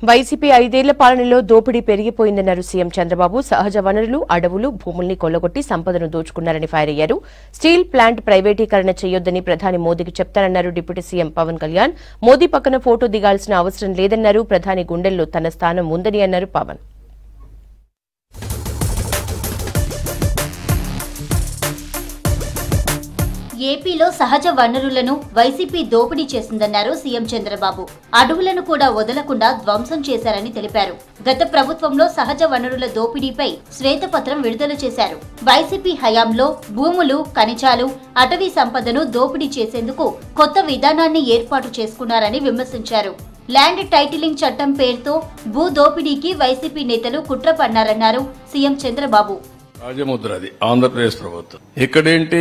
YCP 5 ఏళ్ల పాలనలో దోపిడీ పెరిగిపోయిందన్నారు సీఎం చంద్రబాబు. సహజ వనరులు, అడవులు, భూముల్ని కొల్లగొట్టి సంపదను దోచుకున్నారని ఫైర్ అయ్యారు. స్టీల్ ప్లాంట్ ప్రైవేటీకరణ చేయొద్దని ప్రధాని మోదీకి చెప్తారన్నారు డిప్యూటీ సీఎం పవన్ కళ్యాణ్. మోదీ పక్కన ఫోటో దిగాల్సిన అవసరం లేదన్నారు. ప్రధాని గుండెల్లో తన స్థానం ఉందని అన్నారు పవన్. ఏపీలో సహజ వనరులను వైసీపీ దోపిడీ చేసిందన్నారు సీఎం చంద్రబాబు. అడవులను కూడా వదలకుండా ధ్వంసం చేశారని తెలిపారు. గత ప్రభుత్వంలో సహజ వనరుల దోపిడీపై శ్వేతపత్రం విడుదల చేశారు. వైసీపీ హయాంలో భూములు, ఖనిజాలు, అటవీ సంపదను దోపిడీ చేసేందుకు కొత్త విధానాన్ని ఏర్పాటు చేసుకున్నారని విమర్శించారు. ల్యాండ్ టైటిలింగ్ చట్టం పేరుతో భూ దోపిడీకి వైసీపీ నేతలు కుట్ర పన్నారన్నారు సీఎం చంద్రబాబు. రాజముద్రది ఆంధ్రప్రదేశ్ ప్రభుత్వం ఇక్కడేంటి,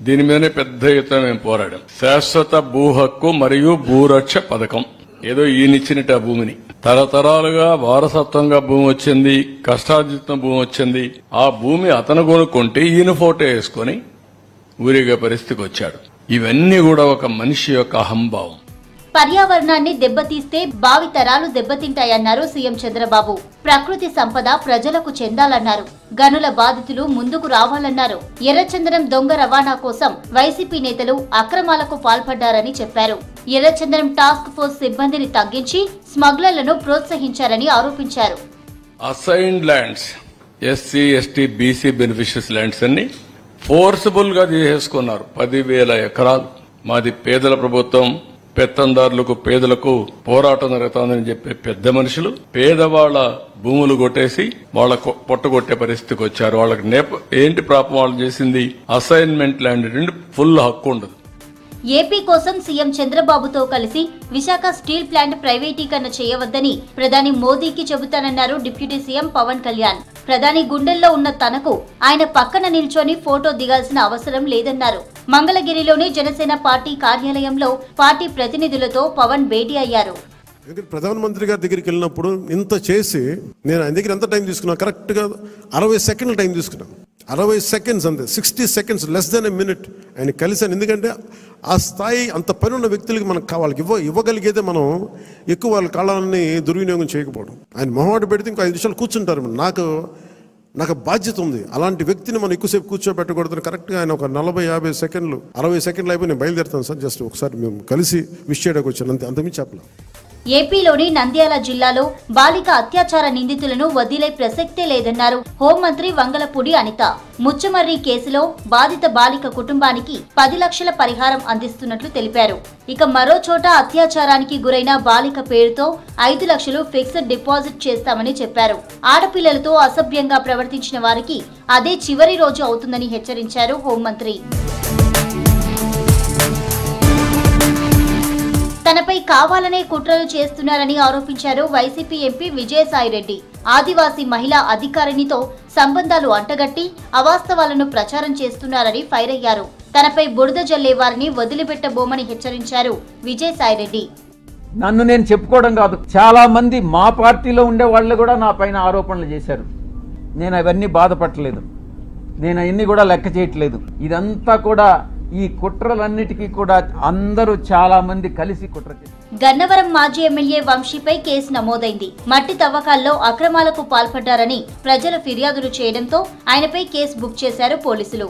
దీని మీదనే పెద్ద ఎత్తున మేము పోరాడాం. శాశ్వత భూ హక్కు మరియు భూరక్ష పథకం. ఏదో ఈయనిచ్చినట్టు ఆ భూమిని తరతరాలుగా వారసత్వంగా భూమి వచ్చింది, కష్టార్జితం భూమి వచ్చింది. ఆ భూమి అతను కొనుక్కుంటే ఈయన ఫోటో వేసుకుని ఊరిగే పరిస్థితికి వచ్చాడు. ఇవన్నీ కూడా ఒక మనిషి యొక్క అహంభావం. పర్యావరణాన్ని దెబ్బతీస్తే భావితరాలు దెబ్బతింటాయన్నారు సీఎం చంద్రబాబు. ప్రకృతి సంపద ప్రజలకు చెందాలన్నారు. గనుల బాధితులు ముందుకు రావాలన్నారు. ఎర్రచందనం దొంగ రవాణా కోసం వైసీపీ నేతలు అక్రమాలకు పాల్పడ్డారని చెప్పారు. ఎర్రచందనం టాస్క్ ఫోర్స్ సిబ్బందిని తగ్గించి స్మగ్లర్లను ప్రోత్సహించారని ఆరోపించారు. Assigned lands, SC, ST, BC beneficiaries lands అన్ని ఫోర్సబుల్ గా తీసేసుకున్నారు. 10,000 ఎకరాలు. మాది పేదల ప్రభుత్వం, పెత్తందారులకు, పేదలకు పోరాటం జరుగుతోందని చెప్పే పెద్ద మనుషులు పేదవాళ్ల భూములు కొట్టేసి వాళ్ళ పొట్టగొట్టే పరిస్థితికి వచ్చారు. వాళ్ళకి ఏంటి పాపం వాళ్ళు చేసింది? అసైన్మెంట్ ల్యాండ్ ఫుల్ హక్కు ఉండదు. ఏపీ కోసం సీఎం చంద్రబాబుతో కలిసి విశాఖ స్టీల్ ప్లాంట్ ప్రైవేటీకరణ చేయవద్దని ప్రధాని మోదీకి చెబుతానన్నారు డిప్యూటీ సీఎం పవన్ కళ్యాణ్. ప్రధాని గుండెల్లో ఉన్న తనకు ఆయన పక్కన నిల్చొని ఫోటో దిగాల్సిన అవసరం లేదన్నారు. మంగళగిరిలోని జనసేన పార్టీ కార్యాలయంలో పార్టీ ప్రతినిధులతో పవన్ భేటీ అయ్యారు. ప్రధానమంత్రి గారి దగ్గరికి వెళ్ళినప్పుడు ఇంత చేసి నేను ఆయన దగ్గర ఎంత టైం తీసుకున్నా, కరెక్ట్ గా 60 సెకండ్ల టైం తీసుకున్నాను. 60 సెకండ్స్ అంతే, 60 seconds, less than a minute ఆయన కలిశాను. ఎందుకంటే ఆ స్థాయి అంత పని ఉన్న వ్యక్తులకి మనకు వాళ్ళకి ఇవ్వగలిగేదే మనం ఎక్కువ వాళ్ళ కాలాన్ని దుర్వినియోగం చేయకపోవడం. ఆయన మొహమాట పెడితే ఇంకో 5 నిమిషాలు కూర్చుంటారు. నాకు బాధ్యత ఉంది. అలాంటి వ్యక్తిని మనం ఎక్కువసేపు కూర్చోబెట్టకూడదు. కరెక్ట్గా ఆయన ఒక 40-50 సెకండ్లు, 60 సెకండ్లు అయిపోయి నేను బయలుదేరుతాను సార్, జస్ట్ ఒకసారి మేము కలిసి విష్ చేయడానికి వచ్చాను, అంతమించి చెప్పలేదు. ఏపీలోని నంద్యాల జిల్లాలో బాలిక అత్యాచార నిందితులను వదిలే ప్రసక్తే లేదన్నారు హోంమంత్రి వంగలపూడి అనిత. ముచ్చమర్రి కేసులో బాధిత బాలిక కుటుంబానికి 10 లక్షల పరిహారం అందిస్తున్నట్లు తెలిపారు. ఇక మరో చోట అత్యాచారానికి గురైన బాలిక పేరుతో 5 లక్షలు ఫిక్స్డ్ డిపాజిట్ చేస్తామని చెప్పారు. ఆడపిల్లలతో అసభ్యంగా ప్రవర్తించిన వారికి అదే చివరి రోజు అవుతుందని హెచ్చరించారు హోంమంత్రి. తనపై కావాలనే కుట్రలు చేస్తున్నారని ఆరోపించారు వైసీపీ ఎంపీ విజయసాయిరెడ్డి. ఆదివాసీ మహిళా అధికారినితో సంబంధాలు అంటగట్టి అవాస్తవాలను ప్రచారం చేస్తున్నారని ఫైర్ అయ్యారు. తనపై బురద జల్లే వారిని వదిలిపెట్టబోమని హెచ్చరించారు విజయసాయిరెడ్డి. నన్ను నేను చెప్పుకోవడం కాదు, చాలా మంది మా పార్టీలో ఉండే వాళ్ళు కూడా నా పైన ఆరోపణలు చేశారు. నేను అవన్నీ బాధపడలేదు, నేను అవన్నీ కూడా లెక్క చేయట్లేదు. ఇదంతా కూడా ఈ కుట్రలన్నిటికీ కూడా అందరూ చాలా మంది కలిసి కుట్ర చేశారు. గన్నవరం మాజీ ఎమ్మెల్యే వంశీపై కేసు నమోదైంది. మట్టి తవ్వకాల్లో అక్రమాలకు పాల్పడ్డారని ప్రజలు ఫిర్యాదులు చేయడంతో ఆయనపై కేసు బుక్ చేశారు పోలీసులు.